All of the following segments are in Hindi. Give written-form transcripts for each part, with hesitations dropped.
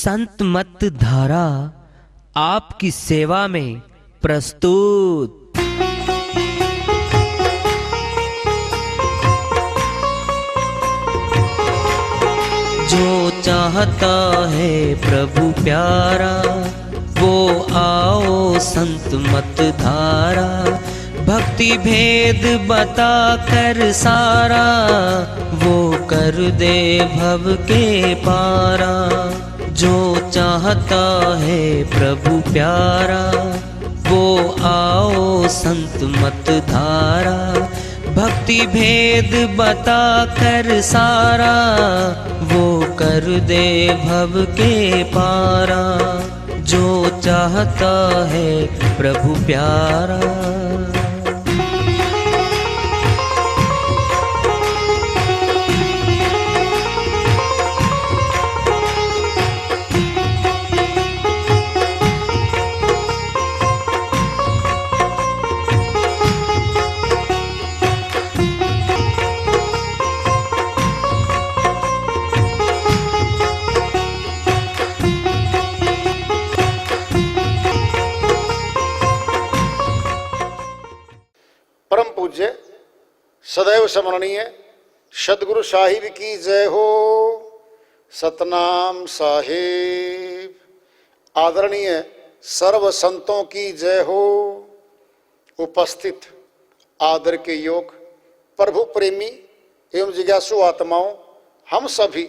संत मत धारा आपकी सेवा में प्रस्तुत। जो चाहता है प्रभु प्यारा वो आओ संत मत धारा। भक्ति भेद बता कर सारा वो कर दे भव के पारा। जो चाहता है प्रभु प्यारा वो आओ संत मत धारा। भक्ति भेद बता कर सारा वो कर दे भव के पारा। जो चाहता है प्रभु प्यारा। परम पूज्य सदैव स्मरणीय सदगुरु साहिब की जय हो। सतनाम साहिब। आदरणीय सर्व संतों की जय हो। उपस्थित आदर के योग प्रभु प्रेमी एवं जिज्ञासु आत्माओं, हम सभी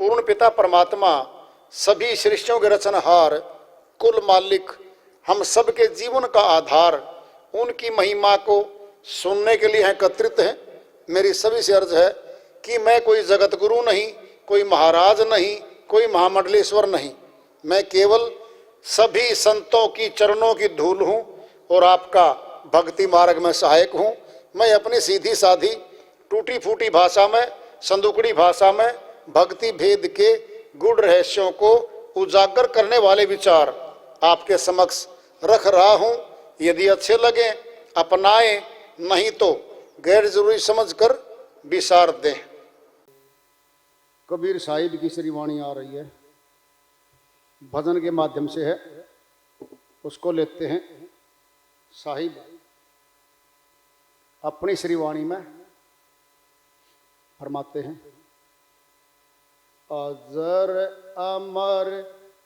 पूर्ण पिता परमात्मा सभी सृष्टियों के रचनहार कुल मालिक हम सब के जीवन का आधार उनकी महिमा को सुनने के लिए एकत्रित हैं। मेरी सभी से अर्ज है कि मैं कोई जगत गुरु नहीं, कोई महाराज नहीं, कोई महामंडलेश्वर नहीं। मैं केवल सभी संतों की चरणों की धूल हूँ और आपका भक्ति मार्ग में सहायक हूँ। मैं अपनी सीधी साधी टूटी फूटी भाषा में, संदुकड़ी भाषा में भक्ति भेद के गूढ़ रहस्यों को उजागर करने वाले विचार आपके समक्ष रख रहा हूँ। यदि अच्छे लगे अपनाएं, नहीं तो गैर जरूरी समझकर विसार दें। कबीर साहिब की श्री वाणी आ रही है, भजन के माध्यम से है, उसको लेते हैं। साहिब अपनी श्री वाणी में फरमाते हैं, अजर अमर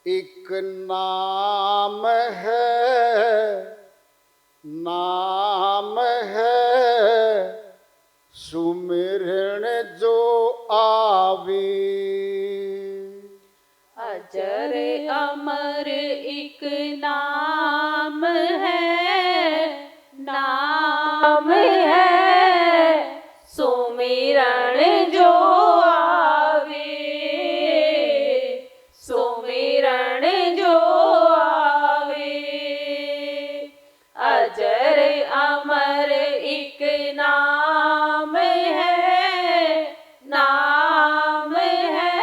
एक नाम है, नाम है सुमिरन जो आवे। अजर अमर एक नाम है, नाम है सुमिरन जो आवे, सुमिरन जो आवे। अजर अमर एक नाम है, नाम है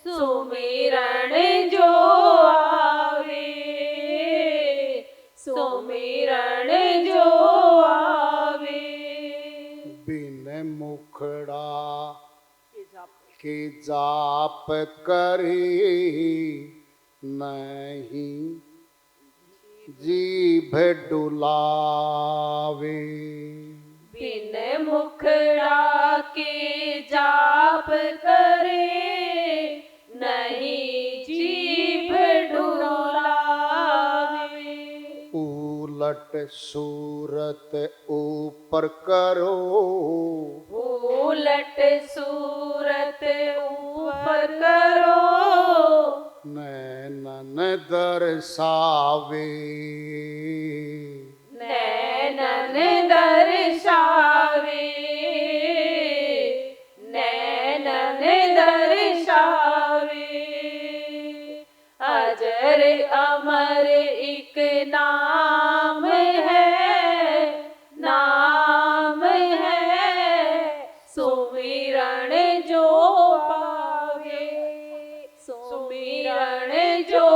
सुमिरन जो आवे, सुमिरन जो आवे। बिन मुखड़ा के जाप करे नहीं जीभ डुलावे। बिन मुखड़ा के जाप करे नहीं जीभ डुलावे। उलट सूरत ऊपर करो, उलट सूरत ऊपर करो नैनन दर्शावे, नैनन दर्शावे, नैनन दर्शावे। अजर अमर एक नाम है, नाम है सुमिरन जो पावे, सुमिरन जो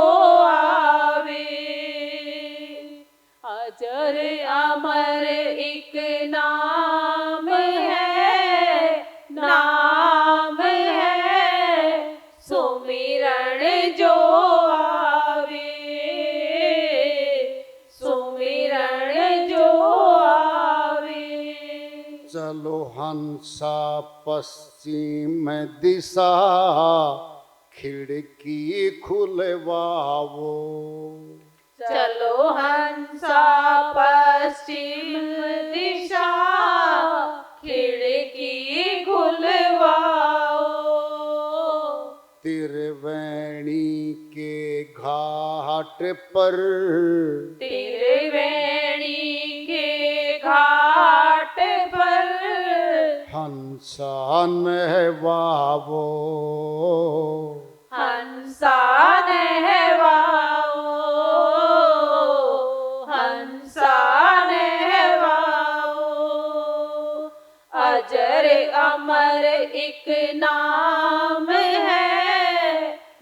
आवे। अजर अमर एक नाम है, नाम है सुमिरन हंसा पश्चिम दिशा खिड़की खुलवाओ। चलो हंसा पश्चिम दिशा खिड़की खुलवाओ। त्रिवेणी के घाट पर त्रिवेणी के घाट पर हंसा नहवाओ। हंसा नहवाओ। हंसा नहवाओ। अजर अमर एक नाम है,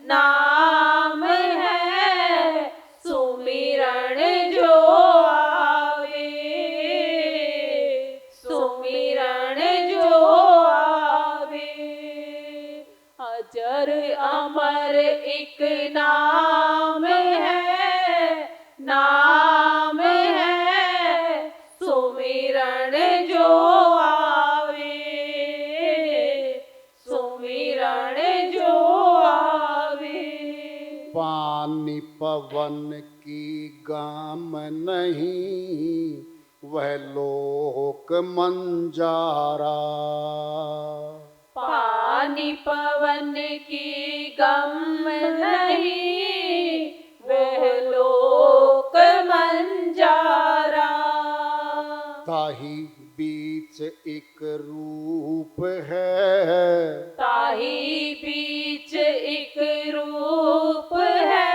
नाम है सुमिरण जो आवे, सुमिरण जो आवे। अजर अमर एक नाम है, नाम है सुमिरण जो आवे, सुमिरण जो आवे। पानी पवन की गाम नहीं वह लोक मंजारा। पानी पवन की गम नहीं वह लोक मंजारा। ताही बीच एक रूप है, ताही बीच एक रूप है।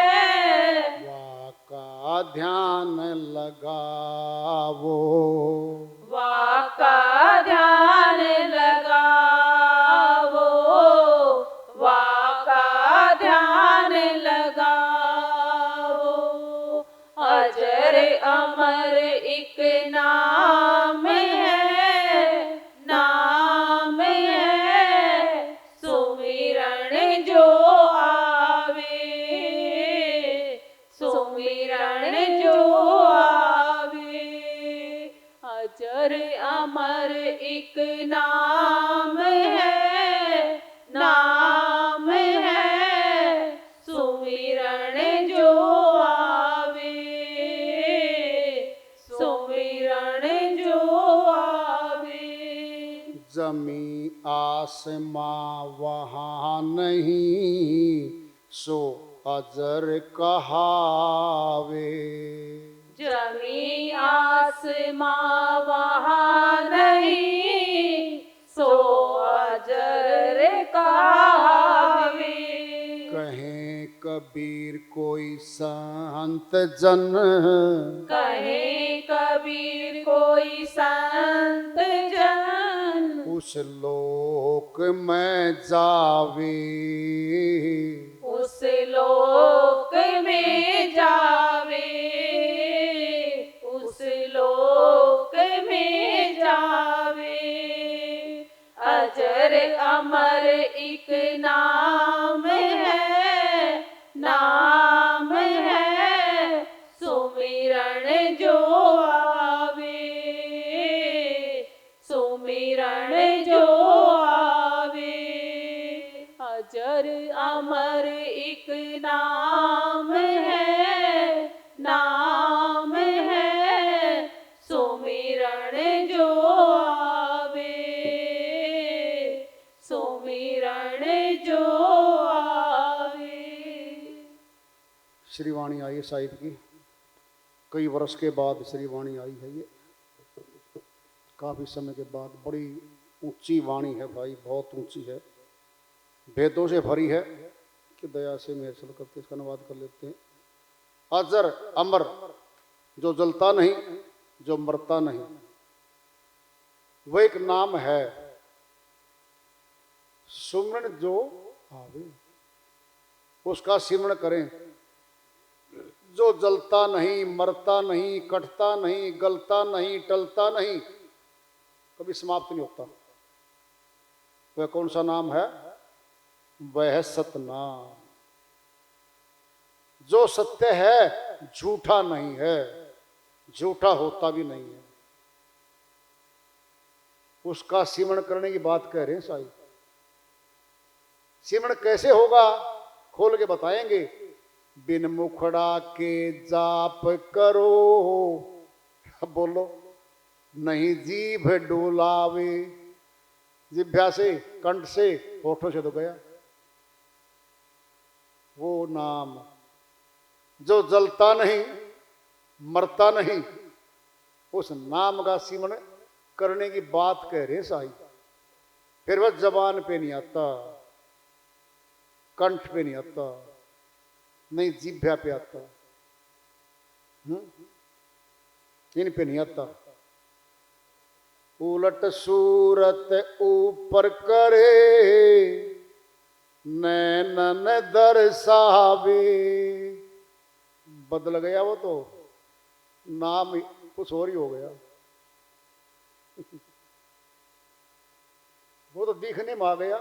वाका ध्यान लगावो। वाका ध्यान लगावो। वाका ध्यान लगावो। अजर अमर एक नाम है, नाम है सुमिरण जो आवे, सुमिरण जो आवे। अजर अमर एक नाम है, नाम है सुमिरण जो आवे, सुमिरण जो आवे। जमी आसमां वहाँ नहीं सो अजर कहावे। जमी आसमां वहाँ नहीं सो अजर कहावे। कहें कबीर कोई संत जन कहे कबीर कोई संत जन उस लोक में जावे। उस लोक में जावे, उस लोक में जावे। अजर अमर एक नाम है, नाम है सुमिरण जो आवे, सुमिरण जो आवे। अजर अमर एक नाम है, नाम है सुमिरण जो आवे, सुमिरण जो आवे। श्रीवाणी आई है साहिब की, कई वर्ष के बाद श्रीवाणी आई है ये, काफ़ी समय के बाद। बड़ी ऊंची वाणी है भाई, बहुत ऊंची है, भेदों से भरी है कि दया से मेरे चल करके इसका अनुवाद कर लेते हैं। अजर अमर, जो जलता नहीं, जो मरता नहीं, वो एक नाम है। सुमरण जो आवे, उसका सिमरण करें। जो जलता नहीं, मरता नहीं, कटता नहीं, गलता नहीं, टलता नहीं, कभी समाप्त नहीं होता, वह कौन सा नाम है? वह सतनाम। जो सत्य है झूठा नहीं है, झूठा होता भी नहीं है। उसका सिमरण करने की बात कह रहे हैं साईं। सिमरण कैसे होगा खोल के बताएंगे। बिन मुखड़ा के जाप करो, अब बोलो, नहीं जीभ डोलावे। जिभ्या से, कंठ से, होठों से तो गया वो नाम जो जलता नहीं मरता नहीं, उस नाम का सिमरण करने की बात कह रहे साईं। फिर वह जबान पे नहीं आता, कंठ पे नहीं आता, नहीं जिभ्या पे आता, इन पे नहीं आता। उलट सूरत ऊपर करे, नैनन दर्शावे। बदल गया वो तो, नाम कुछ और ही हो गया। वो तो दिखने में आ गया,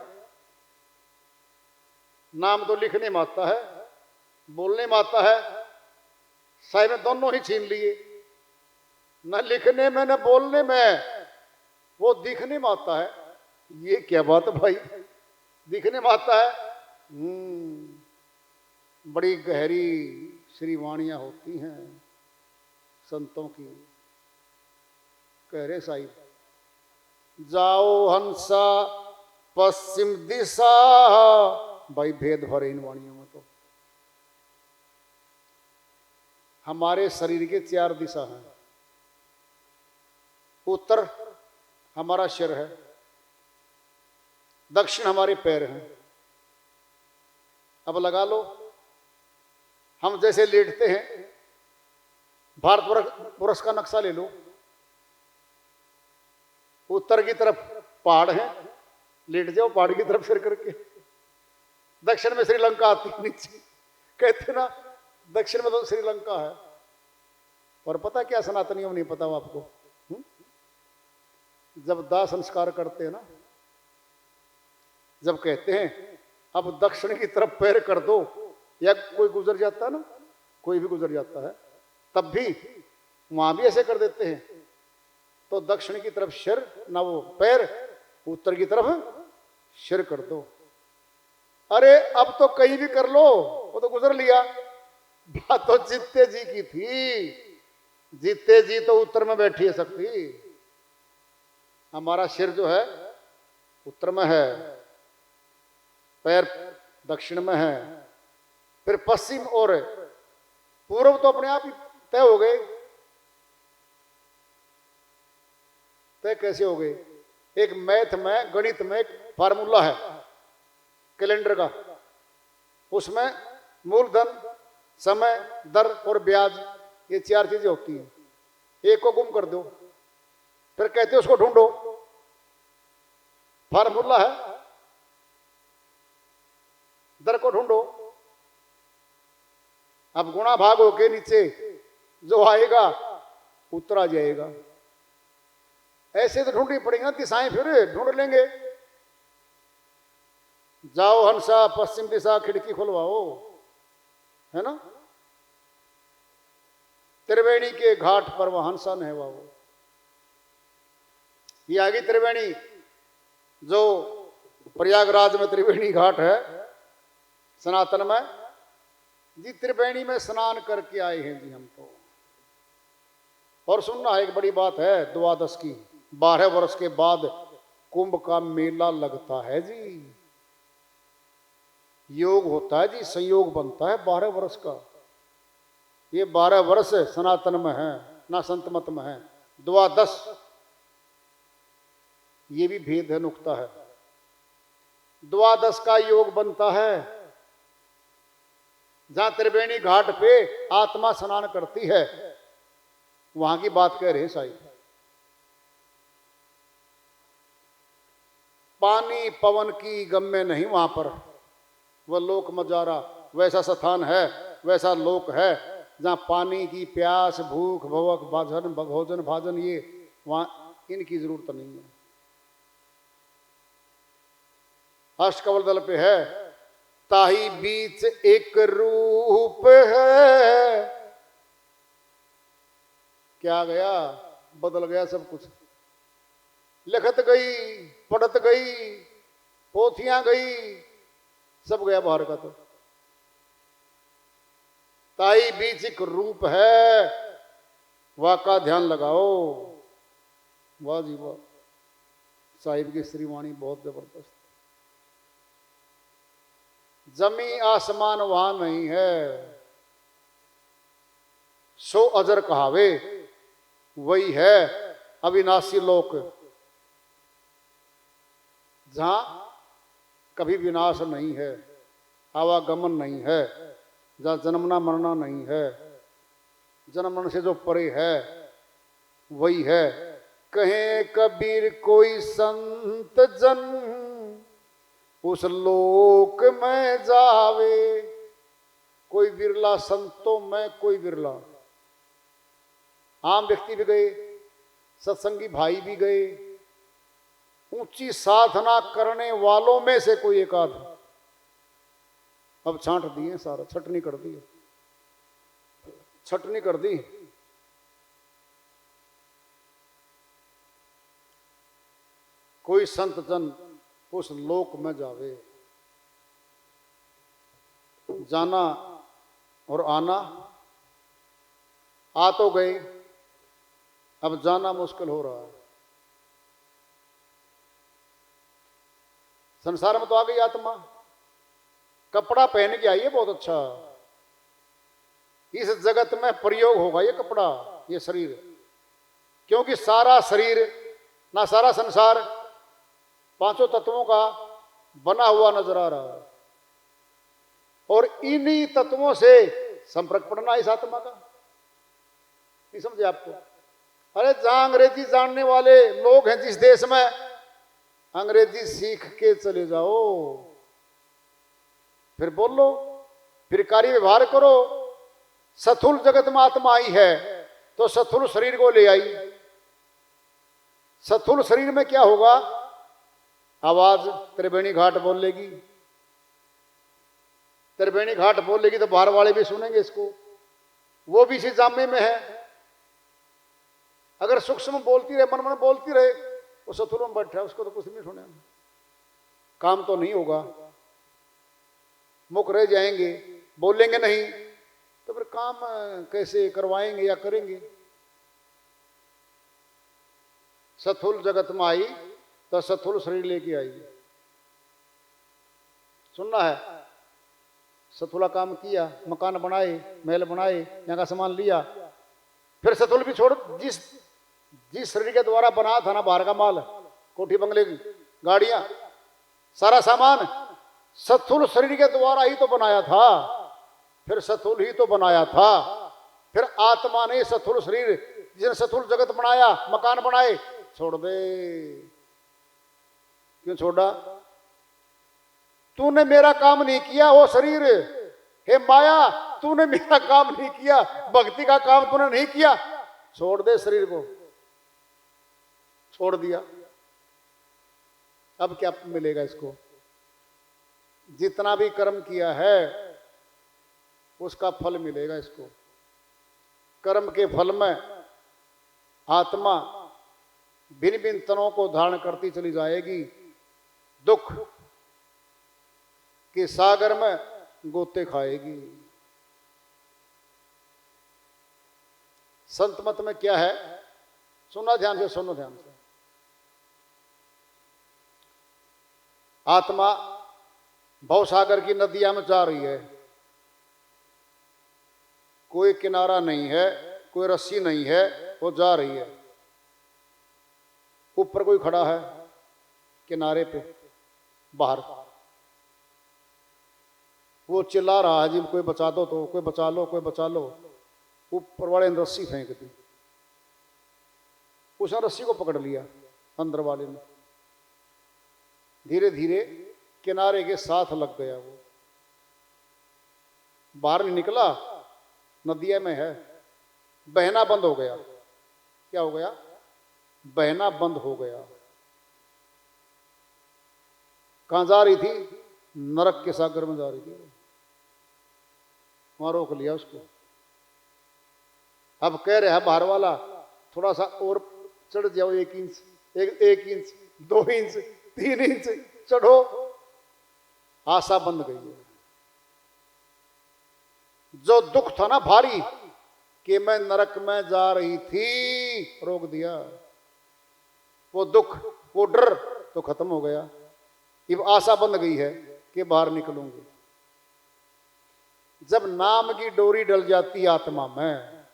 नाम तो लिखने में आता है, बोलने में आता है। साईं ने दोनों ही छीन लिए, न लिखने में न बोलने में, वो दिखने में आता है। ये क्या बात है भाई, दिखने में आता है। बड़ी गहरी श्रीवाणियां होती हैं संतों की। कह रहे साईं, जाओ हंसा पश्चिम दिशा। भाई भेद भरे इन वाणियों में तो। हमारे शरीर के 4 दिशा हैं। उत्तर हमारा सिर है, दक्षिण हमारे पैर हैं। अब लगा लो, हम जैसे लेटते हैं, भारतवर्ष का नक्शा ले लो, उत्तर की तरफ पहाड़ है, लेट जाओ पहाड़ की तरफ सिर करके। दक्षिण में श्रीलंका आती है नीचे, कहते ना दक्षिण में तो श्रीलंका है। और पता क्या सनातनियों नहीं पता आपको, जब दाह संस्कार करते हैं ना, जब कहते हैं अब दक्षिण की तरफ पैर कर दो, या कोई गुजर जाता है ना, कोई भी गुजर जाता है, तब भी वहां भी ऐसे कर देते हैं। तो दक्षिण की तरफ सिर ना वो पैर, उत्तर की तरफ सिर कर दो। अरे अब तो कहीं भी कर लो, वो तो गुजर लिया। बात तो जीते जी की थी, जीते जी तो उत्तर में बैठी है शक्ति। हमारा सिर जो है उत्तर में है, पैर दक्षिण में है, फिर पश्चिम और पूर्व तो अपने आप ही तय हो गए। तय कैसे हो गए? एक मैथ में, गणित में एक फार्मूला है कैलेंडर का, उसमें मूलधन, समय, दर और ब्याज, ये 4 चीजें होती हैं। एक को गुम कर दो, फिर कहते हैं उसको ढूंढो। फार्मूला है, दर को ढूंढो। अब गुणा भाग होके नीचे जो आएगा उत्तर आ जाएगा। ऐसे तो ढूंढनी पड़ेगी ना दिशाएं, फिर ढूंढ लेंगे। जाओ हंसा पश्चिम दिशा, खिड़की खुलवाओ, है ना। त्रिवेणी के घाट पर वह हंसा नहवाओ। ये आगे त्रिवेणी, जो प्रयागराज में त्रिवेणी घाट है सनातन में जी, त्रिवेणी में स्नान करके आए हैं जी हम तो। और सुनना है, एक बड़ी बात है द्वादश की, 12 वर्ष के बाद कुंभ का मेला लगता है जी। योग होता है जी, संयोग बनता है 12 वर्ष का। ये 12 वर्ष सनातन में है ना, संत मत में है। द्वादश ये भी भेद है, नुक्ता है। द्वादश का योग बनता है जहां त्रिवेणी घाट पे आत्मा स्नान करती है, वहां की बात कह रहे हैं साईं। पानी पवन की गम्य नहीं वहां पर, वह लोक मजारा, वैसा स्थान है, वैसा लोक है जहां पानी की प्यास, भूख, भवक, भाजन, भोजन भाजन, ये वहां इनकी जरूरत नहीं है। अष्टकमल दल पे है, ताही बीच एक रूप है। क्या गया, बदल गया सब कुछ। लिखत गई, पढ़त गई, पोथियां गई, सब गया बाहर का। तो ताई बीच एक रूप है, वाका ध्यान लगाओ। वाह जी वाह, साहिब की श्रीवाणी बहुत जबरदस्त। जमी आसमान वहां नहीं है, सो अजर कहावे, वही है अविनाशी लोक, जहां कभी विनाश नहीं है, आवागमन नहीं है, जहां जन्मना मरना नहीं है, जन्म मरण से जो परे है वही है। कहे कबीर कोई संत जन, उस लोक में जावे। कोई विरला संतों में कोई विरला, आम व्यक्ति भी गए, सत्संगी भाई भी गए, ऊंची साधना करने वालों में से कोई एक आध। अब छांट दिए सारा, छटनी कर दी, छटनी कर दी। कोई संत जन उस लोक में जावे। जाना और आना, आ तो गए, अब जाना मुश्किल हो रहा है। संसार में तो आ गई आत्मा, कपड़ा पहन के आई है बहुत अच्छा। इस जगत में प्रयोग होगा ये कपड़ा, ये शरीर, क्योंकि सारा शरीर ना सारा संसार पांचों तत्वों का बना हुआ नजर आ रहा है, और इन्हीं तत्वों से संपर्क पड़ना इस आत्मा का। नहीं समझे आपको? अरे जहां अंग्रेजी जानने वाले लोग हैं जिस देश में, अंग्रेजी सीख के चले जाओ, फिर बोलो, फिर कार्य व्यवहार करो। स्थूल जगत में आत्मा आई है तो स्थूल शरीर को ले आई। स्थूल शरीर में क्या होगा? आवाज त्रिवेणी घाट बोलेगी, त्रिवेणी घाट बोलेगी तो बाहर वाले भी सुनेंगे इसको, वो भी इसी जामे में है। अगर सूक्ष्म बोलती रहे, मन मन बोलती रहे, वो सथुर में बैठा है, उसको तो कुछ नहीं सुने, काम तो नहीं होगा, मुख रह जाएंगे, बोलेंगे नहीं, तो फिर काम कैसे करवाएंगे या करेंगे? सथुल जगत में आई तो सथुल शरीर लेके आई। सुनना है, सथुला काम किया, मकान बनाए, महल बनाए, यहाँ का सामान लिया, फिर सथुल भी छोड़, जिस शरीर के द्वारा बना था ना बाहर का माल, कोठी बंगले, गाड़ियां, सारा सामान सथुल शरीर के द्वारा ही तो बनाया था, फिर सथुल ही तो बनाया था। फिर आत्मा ने सथुल शरीर, जिसने सथुल जगत बनाया, मकान बनाए, छोड़ दे। क्यों छोड़ा? तूने मेरा काम नहीं किया, वो शरीर, हे माया, तूने मेरा काम नहीं किया, भक्ति का काम तूने नहीं किया, छोड़ दे शरीर को। छोड़ दिया, अब क्या मिलेगा इसको? जितना भी कर्म किया है उसका फल मिलेगा इसको। कर्म के फल में आत्मा भिन्न भिन्न तनों को धारण करती चली जाएगी, दुख के सागर में गोते खाएगी। संत मत में क्या है? सुना ध्यान से, सुनो ध्यान से। आत्मा भवसागर की नदियां में जा रही है, कोई किनारा नहीं है, कोई रस्सी नहीं है, वो जा रही है। ऊपर कोई खड़ा है किनारे पे बाहर, वो चिल्ला रहा है जी कोई बचा दो, तो कोई बचा लो, कोई बचा लो। ऊपर वाले ने रस्सी फेंक दी, उसने रस्सी को पकड़ लिया, अंदर वाले ने धीरे धीरे किनारे के साथ लग गया। वो बाहर नहीं निकला, नदिया में है, बहना बंद हो गया। क्या हो गया? बहना बंद हो गया। कहां जा रही थी? नरक के सागर में जा रही थी, वहां रोक लिया उसको। अब कह रहा है बाहर वाला, थोड़ा सा और चढ़ जाओ 1 इंच, एक इंच, 2 इंच, 3 इंच चढ़ो, आशा बंद गई है। जो दुख था ना भारी कि मैं नरक में जा रही थी, रोक दिया। वो दुख, वो डर तो खत्म हो गया। अब आशा बंद गई है कि बाहर निकलूंगी। जब नाम की डोरी डल जाती आत्मा में,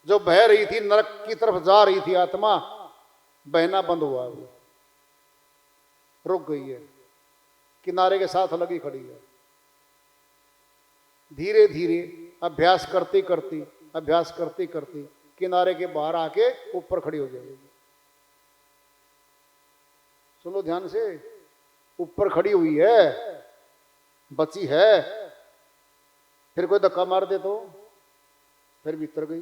जो बह रही थी नरक की तरफ जा रही थी आत्मा, बहना बंद हुआ, वो रुक गई है, किनारे के साथ लगी खड़ी है। धीरे धीरे अभ्यास करती करती, अभ्यास करती करती किनारे के बाहर आके ऊपर खड़ी हो जाएगी। सुनो ध्यान से, ऊपर खड़ी हुई है, बची है। फिर कोई धक्का मार दे तो फिर भीतर गई।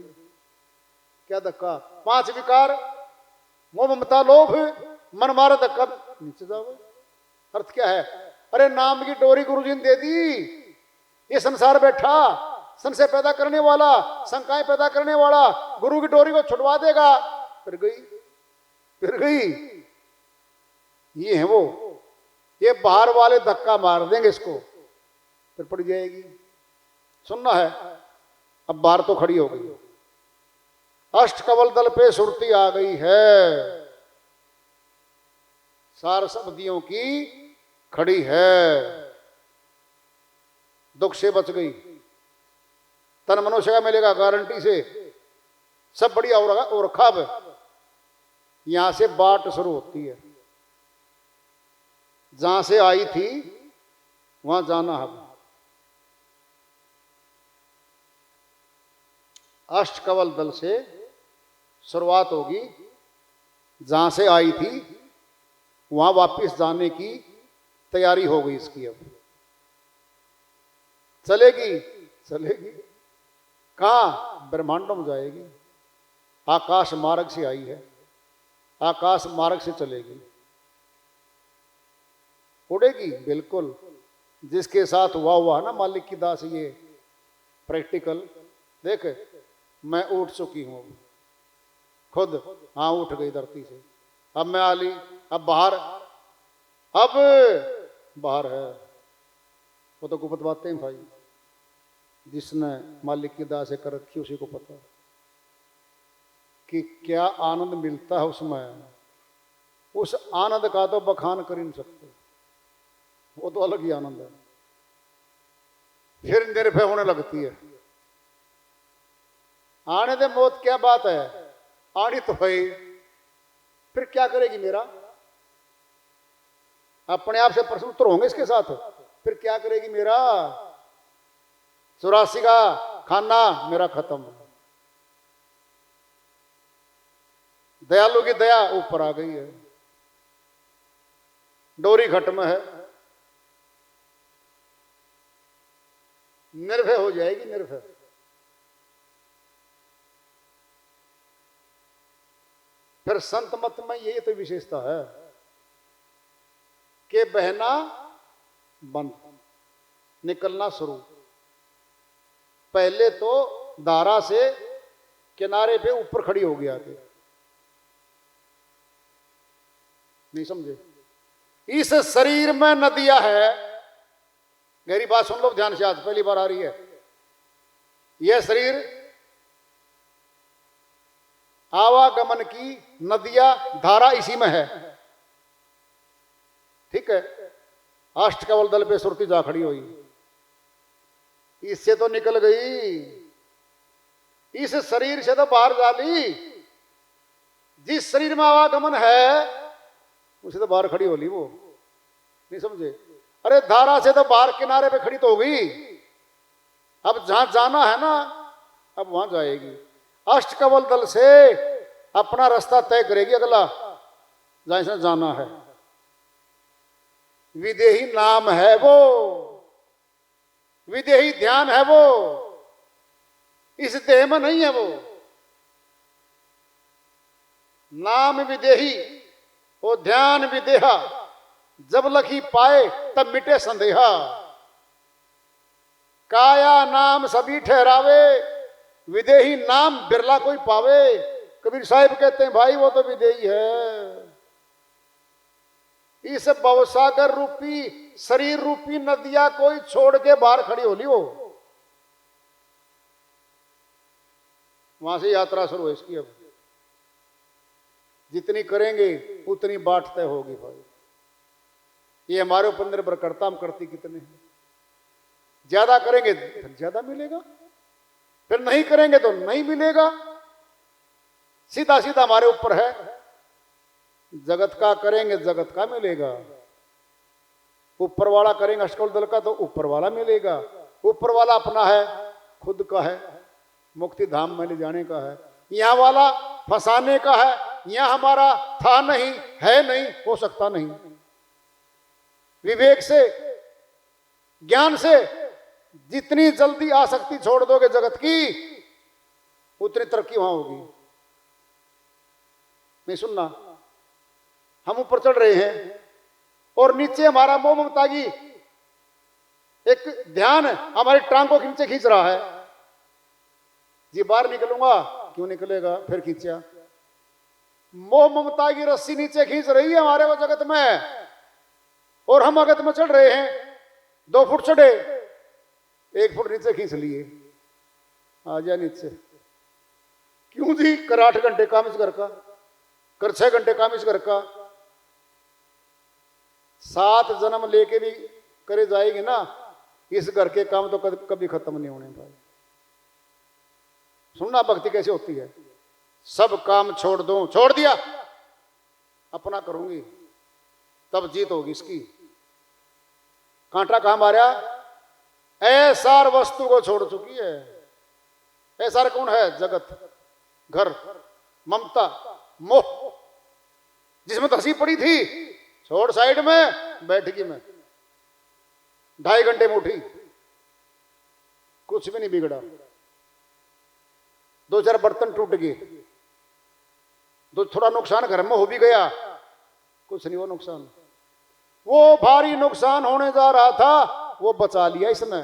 क्या धक्का? 5 विकार, मोह ममता लोभ, मन मारे धक्का, नीचे जाओ। अर्थ क्या है? अरे नाम की डोरी गुरुजी ने दे दी, ये संसार बैठा, संशय पैदा करने वाला, शंकाएं पैदा करने वाला, गुरु की डोरी को छुड़वा देगा। फिर गई, फिर गई। ये है वो, ये बाहर वाले धक्का मार देंगे इसको, फिर पड़ जाएगी। सुनना है, अब बाहर तो खड़ी हो गई, अष्टकवल दल पे सुरती आ गई है, सार शब्दियों की खड़ी है, दुख से बच गई, तन मनुष्य का मिलेगा गारंटी से, सब बढ़िया हो रहा। और खब यहां से बाट शुरू होती है, जहां से आई थी वहां जाना है। अष्टकवल दल से शुरुआत होगी, जहां से आई थी वहां वापस जाने की तैयारी हो गई इसकी। अब चलेगी, चलेगी कहां? ब्रह्मांडों में जाएगी। आकाश मार्ग से आई है, आकाश मार्ग से चलेगी, उड़ेगी बिल्कुल। जिसके साथ हुआ ना मालिक की दास, ये प्रैक्टिकल देख, मैं उठ चुकी हूं खुद, हाँ उठ गई धरती से। अब मैं आली, अब बाहर, अब बाहर है। वो तो गुप्त बातें हैं भाई, जिसने मालिक की दास कर रखी उसी को पता कि क्या आनंद मिलता है उसमें। उस आनंद का तो बखान कर ही नहीं सकते, वो तो अलग ही आनंद है। फिर निर्भय होने लगती है। आने दे मौत, क्या बात है, आनी तो है, फिर क्या करेगी मेरा? अपने आप से प्रश्न उत्तर होंगे इसके साथ। फिर क्या करेगी मेरा? 84 का खाना मेरा खत्म। दयालु की दया ऊपर आ गई है, डोरी घट में है, निर्भय हो जाएगी, निर्भय। फिर संत मत में यही तो विशेषता है कि बहना बंद, निकलना शुरू। पहले तो धारा से किनारे पे ऊपर खड़ी हो गया थी, नहीं समझे? इस शरीर में नदियां है, मेरी बात सुन लो ध्यान से, आज पहली बार आ रही है। यह शरीर आवागमन की नदियां, धारा इसी में है, ठीक है। अष्टकवल दल पे सुरती जा खड़ी हुई, इससे तो निकल गई, इस शरीर से तो बाहर जा ली। जिस शरीर में आवागमन है उसे तो बाहर खड़ी हो ली, वो नहीं समझे? अरे धारा से तो बाहर किनारे पे खड़ी तो हो गई, अब जहां जाना है ना अब वहां जाएगी। अष्टकवल दल से अपना रास्ता तय करेगी, अगला जहां से जाना है। विदेही नाम है वो, विदेही ध्यान है वो, इस देह में नहीं है वो। नाम विदेही, वो ध्यान विदेहा, जब लखी पाए तब मिटे संदेहा। काया नाम सभी ठहरावे, विदेही नाम बिरला कोई पावे। कबीर साहिब कहते हैं भाई वो तो विदेही है, इस भवसागर रूपी शरीर रूपी नदियां कोई छोड़ के बाहर खड़ी होली हो, वहां से यात्रा शुरू है इसकी। अब जितनी करेंगे उतनी बाट तय होगी भाई। ये हमारे ऊपर निर्भर करता हम करती कितने हैं। ज्यादा करेंगे फिर ज्यादा मिलेगा, फिर नहीं करेंगे तो नहीं मिलेगा। सीधा सीधा हमारे ऊपर है। जगत का करेंगे जगत का मिलेगा, ऊपर वाला करेंगे अष्टकल दल का तो ऊपर वाला मिलेगा। ऊपर वाला अपना है, खुद का है, मुक्ति धाम में ले जाने का है। यहां वाला फंसाने का है, यहां हमारा था नहीं, है नहीं, हो सकता नहीं। विवेक से, ज्ञान से जितनी जल्दी आसक्ति छोड़ दोगे जगत की, उतनी तरक्की वहां होगी। नहीं सुनना, हम ऊपर चढ़ रहे हैं और नीचे हमारा मोह ममता की एक ध्यान हमारी टांग को नीचे खींच रहा है। जी बाहर निकलूंगा, क्यों निकलेगा, फिर खींचा। मोह ममता की रस्सी नीचे खींच रही है हमारे वो जगत में, और हम अगत में चढ़ रहे हैं। 2 फुट चढ़े, 1 फुट नीचे खींच लिए, आ जा नीचे। क्यों जी, कर 8 घंटे काम इस घर का, कर 6 घंटे काम इस घर का। 7 जन्म लेके भी करे जाएगी ना, इस घर के काम तो कभी खत्म नहीं होने भाई। सुनना भक्ति कैसे होती है। सब काम छोड़ दूं, छोड़ दिया, अपना करूंगी, तब जीत होगी इसकी। कांटा कहां मारा, ऐसार वस्तु को छोड़ चुकी है। ऐसार कौन है, जगत, घर, ममता, मोह, जिसमें हंसी पड़ी थी, छोड़ साइड में, बैठकी में 2.5 घंटे में उठी, कुछ भी नहीं बिगड़ा। 2-4 बर्तन टूट गए, थोड़ा नुकसान घर में हो भी गया, कुछ नहीं वो नुकसान। वो भारी नुकसान होने जा रहा था, वो बचा लिया इसने।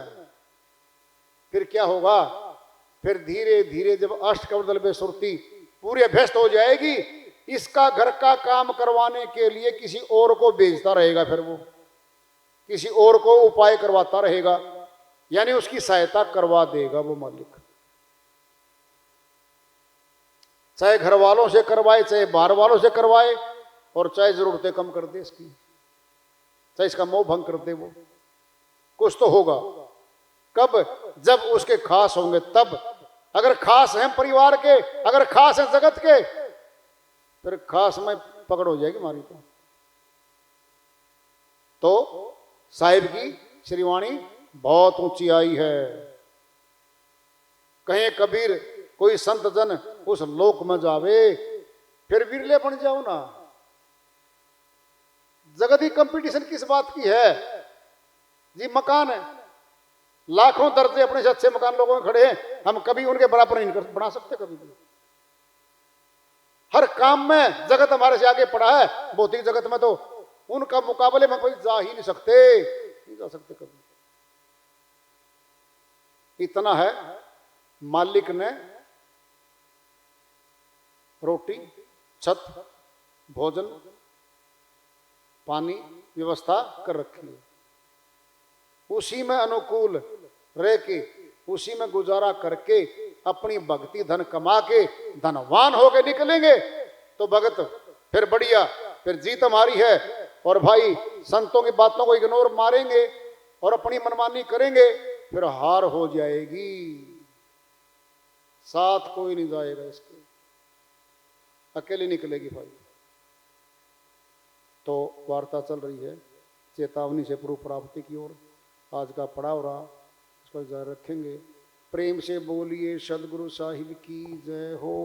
फिर क्या होगा, फिर धीरे धीरे जब अष्टकमंडल में सुरती पूरी अभ्यस्त हो जाएगी, इसका घर का काम करवाने के लिए किसी और को भेजता रहेगा। फिर वो किसी और को उपाय करवाता रहेगा, यानी उसकी सहायता करवा देगा वो मालिक। चाहे घर वालों से करवाए, चाहे बाहर वालों से करवाए, और चाहे जरूरतें कम कर दे इसकी, चाहे इसका मोह भंग कर दे। वो कुछ तो होगा। कब, जब उसके खास होंगे तब। अगर खास हैं परिवार के, अगर खास हैं जगत के, फिर खास में पकड़ हो जाएगी हमारी। तो साहिब की श्रीवाणी बहुत ऊंची आई है। कहे कबीर कोई संत जन उस लोक में जावे, फिर विरले बन जाओ ना। जगत ही कंपटीशन किस बात की है जी। मकान है, लाखों दर्जे अपने से अच्छे मकान लोगों में खड़े हैं, हम कभी उनके बराबर नहीं बना सकते कभी भी। हर काम में जगत हमारे से आगे पड़ा है। भौतिक जगत में तो उनका मुकाबले में कोई जा ही नहीं सकते, नहीं जा सकते कभी। इतना है, मालिक ने रोटी, छत, भोजन, पानी व्यवस्था कर रखी है। उसी में अनुकूल रह के, उसी में गुजारा करके, अपनी भक्ति धन कमा के धनवान होके निकलेंगे तो भगत फिर बढ़िया, फिर जीत हमारी है। और भाई संतों की बातों को इग्नोर मारेंगे और अपनी मनमानी करेंगे, फिर हार हो जाएगी। साथ कोई नहीं जाएगा इसके, अकेले निकलेगी भाई। तो वार्ता चल रही है चेतावनी से पूर्व प्राप्ति की ओर। आज का पड़ाव रहा, इसको जारी रखेंगे। प्रेम से बोलिए सदगुरु साहिब की जय हो।